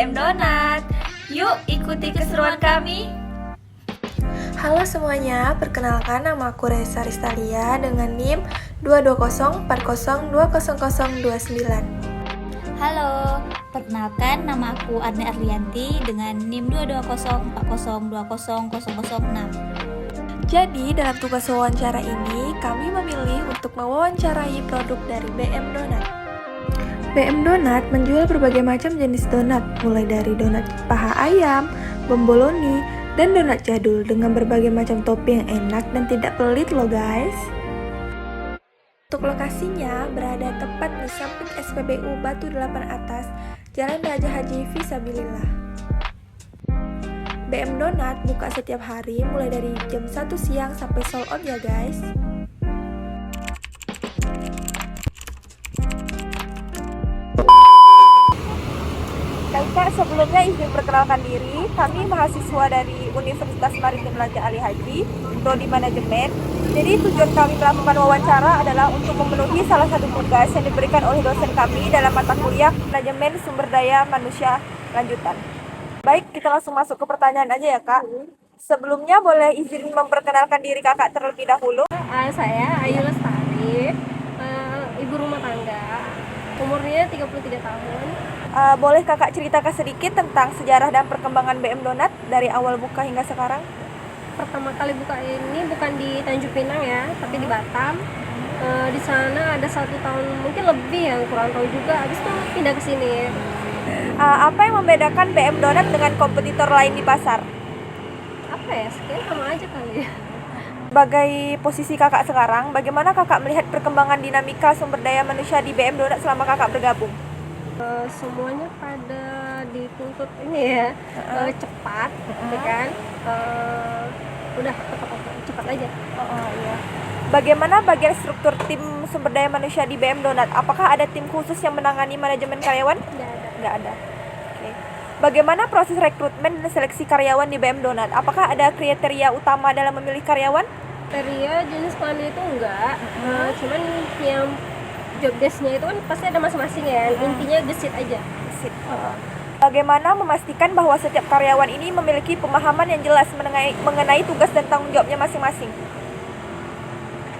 BM Donat. Yuk ikuti keseruan kami. Halo semuanya, perkenalkan nama aku Reza Ristalia dengan NIM 22040200029. Halo, perkenalkan nama aku Arne Arlianti dengan NIM 22040200006. Jadi, dalam tugas wawancara ini, kami memilih untuk mewawancarai produk dari BM Donat. BM Donat menjual berbagai macam jenis donat, mulai dari donat paha ayam, bomboloni, dan donat jadul dengan berbagai macam topping yang enak dan tidak pelit loh guys. Untuk lokasinya berada tepat di samping SPBU Batu 8 Atas, Jalan Raja Haji Fisabilillah. BM Donat buka setiap hari mulai dari jam 1 siang sampai sold out ya guys. Kak, sebelumnya izin perkenalkan diri, kami mahasiswa dari Universitas Maritim Raja Ali Haji, Prodi Manajemen. Jadi tujuan kami melakukan wawancara adalah untuk memenuhi salah satu tugas yang diberikan oleh dosen kami dalam mata kuliah Manajemen Sumber Daya Manusia Lanjutan. Baik, kita langsung masuk ke pertanyaan aja ya Kak. Sebelumnya boleh izin memperkenalkan diri Kakak terlebih dahulu. Saya Ayu Lestari, ibu rumah tangga, umurnya 33 tahun. Boleh Kakak ceritakan sedikit tentang sejarah dan perkembangan BM Donat dari awal buka hingga sekarang? Pertama kali buka ini bukan di Tanjung Pinang ya, tapi di Batam. Di sana ada 1 tahun mungkin lebih yang kurang tahu juga. Habis itu pindah ke sini. Apa yang membedakan BM Donat dengan kompetitor lain di pasar? Apa ya? Kayaknya sama aja kali ya. Sebagai posisi Kakak sekarang, bagaimana Kakak melihat perkembangan dinamika sumber daya manusia di BM Donat selama Kakak bergabung? Semuanya pada dituntut ini ya, cepat, ya kan? Udah cepat aja. Iya. Bagaimana bagian struktur tim sumber daya manusia di BM Donat? Apakah ada tim khusus yang menangani manajemen karyawan? Nggak ada. Oke. Bagaimana proses rekrutmen dan seleksi karyawan di BM Donat? Apakah ada kriteria utama dalam memilih karyawan? Kriteria jenis kelamin itu enggak, cuman yang job desk-nya itu kan pasti ada masing-masing ya. Intinya gesit aja. Gesit. Bagaimana memastikan bahwa setiap karyawan ini memiliki pemahaman yang jelas mengenai tugas dan tanggung jawabnya masing-masing?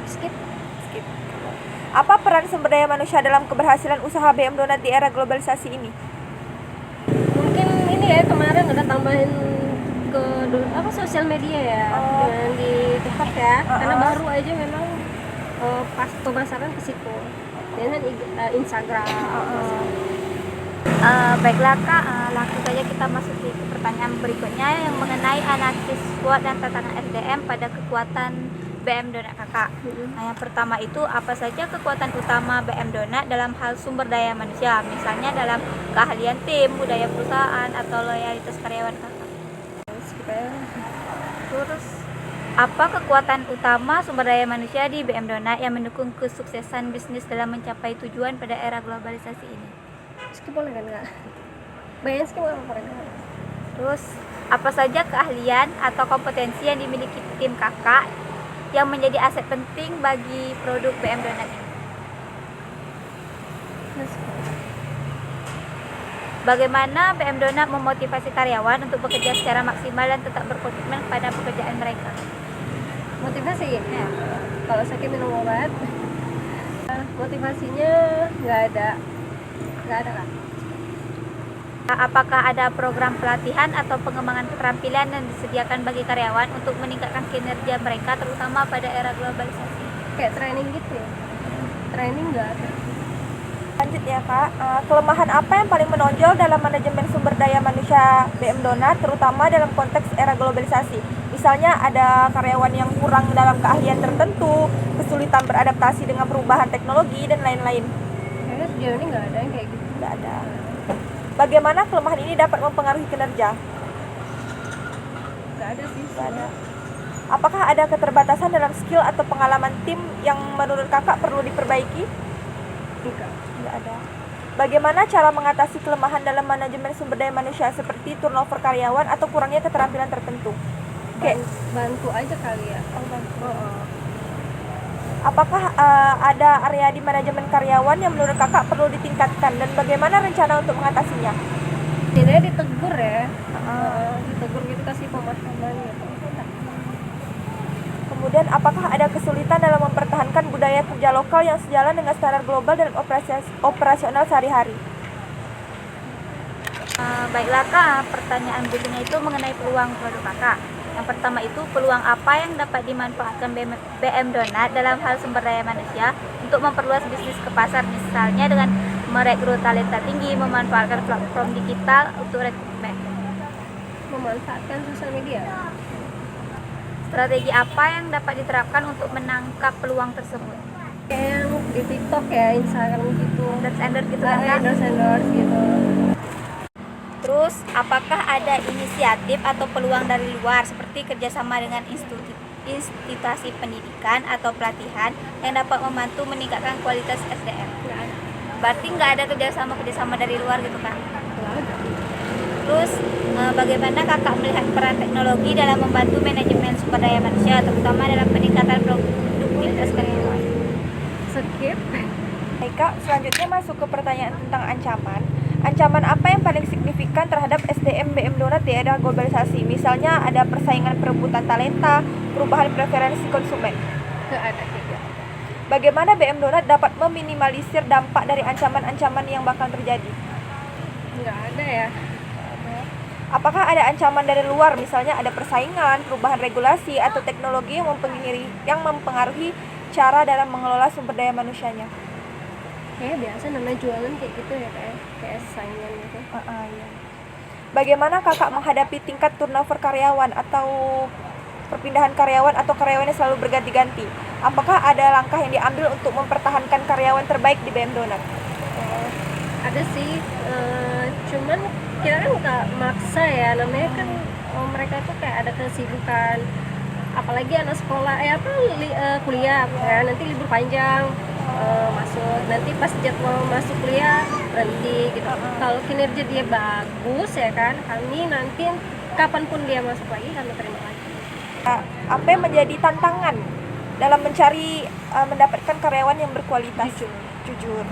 Skip. Apa peran sumber daya manusia dalam keberhasilan usaha BM Donat di era globalisasi ini? Mungkin ini ya, kemarin ada tambahin ke sosial media ya, dengan di TikTok ya, karena baru aja memang pas pemasaran ke situ, dengan Instagram. Baiklah Kak, langsung saja kita masuk ke pertanyaan berikutnya yang mengenai analisis SWOT dan tantangan SDM pada kekuatan BM Donat Kakak. Nah, yang pertama itu apa saja kekuatan utama BM Donat dalam hal sumber daya manusia, misalnya dalam keahlian tim, budaya perusahaan, atau loyalitas karyawan Kakak. Terus apa kekuatan utama sumber daya manusia di BM Donat yang mendukung kesuksesan bisnis dalam mencapai tujuan pada era globalisasi ini? Skip boleh kan nggak? Bayangin skip nggak apa-apa kan? Terus apa saja keahlian atau kompetensi yang dimiliki tim Kakak yang menjadi aset penting bagi produk BM Donat ini? Bagaimana BM Donat memotivasi karyawan untuk bekerja secara maksimal dan tetap berkomitmen pada pekerjaan mereka? Motivasi ya? Kalau sakit minum obat. Motivasinya nggak ada kan? Apakah ada program pelatihan atau pengembangan keterampilan yang disediakan bagi karyawan untuk meningkatkan kinerja mereka terutama pada era globalisasi? Kayak training gitu ya? Training nggak ada. Lanjut ya Kak, kelemahan apa yang paling menonjol dalam manajemen sumber daya manusia BM Donat terutama dalam konteks era globalisasi? Misalnya ada karyawan yang kurang dalam keahlian tertentu, kesulitan beradaptasi dengan perubahan teknologi, dan lain-lain. Kayaknya sejauh ini nggak ada yang kayak gitu. Nggak ada. Bagaimana kelemahan ini dapat mempengaruhi kinerja? Nggak ada sih. Nggak ada. Apakah ada keterbatasan dalam skill atau pengalaman tim yang menurut Kakak perlu diperbaiki? Nggak ada. Bagaimana cara mengatasi kelemahan dalam manajemen sumber daya manusia seperti turnover karyawan atau kurangnya keterampilan tertentu? Bantu aja kali ya. Bantu. Apakah ada area di manajemen karyawan yang menurut Kakak perlu ditingkatkan dan bagaimana rencana untuk mengatasinya? Tidak ditegur ya, ditegur gitu, kasih pemahaman gitu. Kemudian, apakah ada kesulitan dalam mempertahankan budaya kerja lokal yang sejalan dengan standar global dalam operasional sehari-hari? Baiklah Kak, pertanyaan berikutnya itu mengenai peluang produk Kakak. Yang pertama itu, peluang apa yang dapat dimanfaatkan BM Donat dalam hal sumber daya manusia untuk memperluas bisnis ke pasar, misalnya dengan merekrut talenta tinggi, memanfaatkan platform digital untuk rekrutmen. Memanfaatkan sosial media. Strategi apa yang dapat diterapkan untuk menangkap peluang tersebut? Kayak yang di TikTok ya, Instagram gitu. Endorse gitu kan Kak? Endorse gitu. Terus, apakah ada inisiatif atau peluang dari luar seperti kerjasama dengan institusi pendidikan atau pelatihan yang dapat membantu meningkatkan kualitas SDM? Berarti nggak ada kerjasama dari luar gitu kan? Terus, bagaimana kakak melihat peran teknologi dalam membantu manajemen sumber daya manusia, terutama dalam peningkatan produktivitas karyawan? Skip. Baik Kak, selanjutnya masuk ke pertanyaan tentang ancaman. Ancaman apa yang paling signifikan terhadap SDM BM Donat di era globalisasi? Misalnya ada persaingan perebutan talenta, perubahan preferensi konsumen. Nggak ada gitu. Bagaimana BM Donat dapat meminimalisir dampak dari ancaman-ancaman yang bakal terjadi? Nggak ada ya. Apakah ada ancaman dari luar, misalnya ada persaingan, perubahan regulasi, atau teknologi yang mempengaruhi cara dalam mengelola sumber daya manusianya? Kayak biasa namanya jualan kayak gitu ya, kayak saingan gitu. Iya. Bagaimana kakak menghadapi tingkat turnover karyawan atau perpindahan karyawan atau karyawan yang selalu berganti-ganti? Apakah ada langkah yang diambil untuk mempertahankan karyawan terbaik di BM Donat? Ada sih, cuman kita kan nggak maksa ya, namanya kan mereka tuh kayak ada kesibukan, apalagi anak sekolah kuliah ya, nanti libur panjang, masuk nanti pas jadwal masuk kuliah berhenti gitu. Kalau kinerja dia bagus ya kan, kami nanti kapanpun dia masuk lagi kami terima lagi. Apa yang menjadi tantangan dalam mencari mendapatkan karyawan yang berkualitas? Jujur.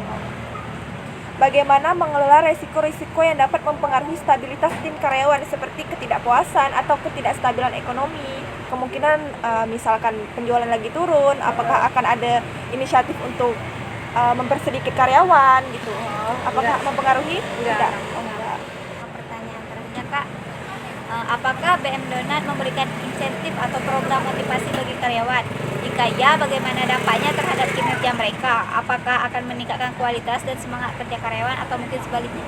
Bagaimana mengelola resiko-risiko yang dapat mempengaruhi stabilitas tim karyawan seperti ketidakpuasan atau ketidakstabilan ekonomi? Kemungkinan misalkan penjualan lagi turun, apakah akan ada inisiatif untuk mempersedikit karyawan gitu? Apakah mempengaruhi? Tidak. Pertanyaan terakhirnya Kak, apakah BM Donat memberikan insentif atau program motivasi bagi karyawan? Jika ya, bagaimana dampaknya terhadap kinerja mereka? Apakah akan meningkatkan kualitas dan semangat kerja karyawan atau mungkin sebaliknya?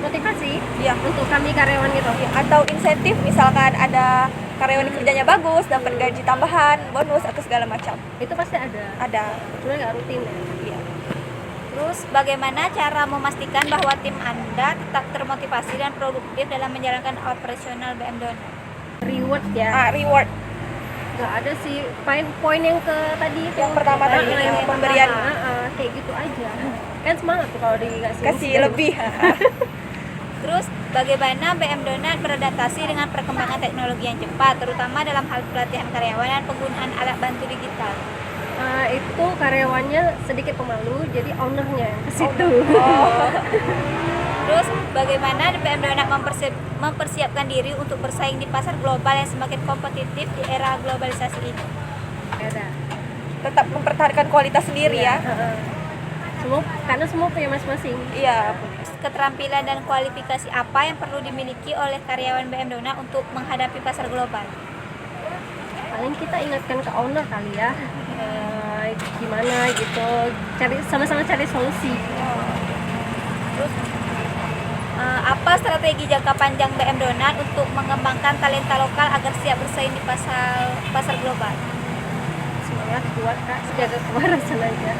Motivasi Iya. untuk kami karyawan gitu. Atau insentif, misalkan ada karyawan yang kerjanya bagus, dapat gaji tambahan, bonus atau segala macam. Itu pasti ada. Ada. Cuma nggak rutin ya. Iya. Terus, bagaimana cara memastikan bahwa tim Anda tetap termotivasi dan produktif dalam menjalankan operasional BM Donat? Reward ya. Reward. Nggak ada sih, poin yang ke tadi itu Yang pertama tadi, yang pemberian. Kayak gitu aja kan, semangat tuh kalau dikasih Kasih lebih. Terus, bagaimana BM Donat beradaptasi dengan perkembangan teknologi yang cepat, terutama dalam hal pelatihan karyawan dan penggunaan alat bantu digital? Itu karyawannya sedikit pemalu, jadi ownernya ke situ. Terus, bagaimana BM Donat mempersiapkan diri untuk bersaing di pasar global yang semakin kompetitif di era globalisasi ini? Ada. Tetap mempertahankan kualitas sendiri ya. Karena semua punya masing-masing. Iya. Keterampilan dan kualifikasi apa yang perlu dimiliki oleh karyawan BM Donat untuk menghadapi pasar global? Paling kita ingatkan ke owner kali ya, gimana gitu, sama-sama cari solusi. Terus, apa strategi jangka panjang BM Donat untuk mengembangkan talenta lokal agar siap bersaing di pasar global? Semangat, kuat Kak, jaga kewarasan aja.